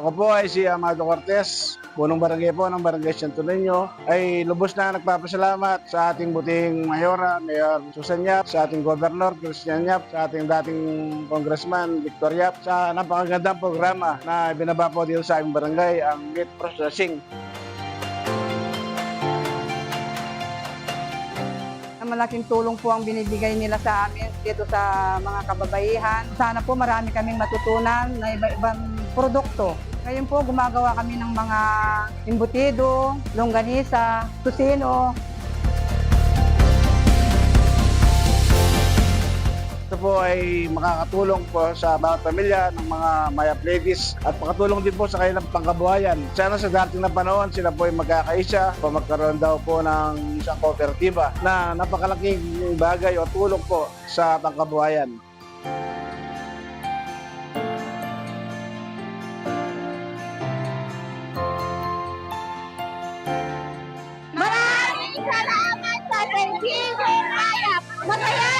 Ako po ay si Amado Cortez, punong barangay po ng Barangay Santo Niño, ay lubos na nagpapasalamat sa ating buting mayora, Mayor Susan Yap, sa ating Governor Christian Yap, sa ating dating Congressman Victor Yap, sa napakagandang programa na binaba po dito sa aming barangay, ang meat processing. Malaking tulong po ang binibigay nila sa amin dito sa mga kababaihan. Sana po marami kaming matutunan na iba-ibang produkto. Ngayon po gumagawa kami ng mga embutido, longganisa, tusino. Ito po ay makakatulong po sa bawat pamilya ng mga Mayap ladies at makatulong din po sa kanilang pangkabuhayan. Sana sa dating na panahon sila po ay magkakaisa o magkaroon daw po ng isang kooperatiba na napakalaking bagay o tulong po sa pangkabuhayan. Maraming salamat sa Sergio Mayap! Masaya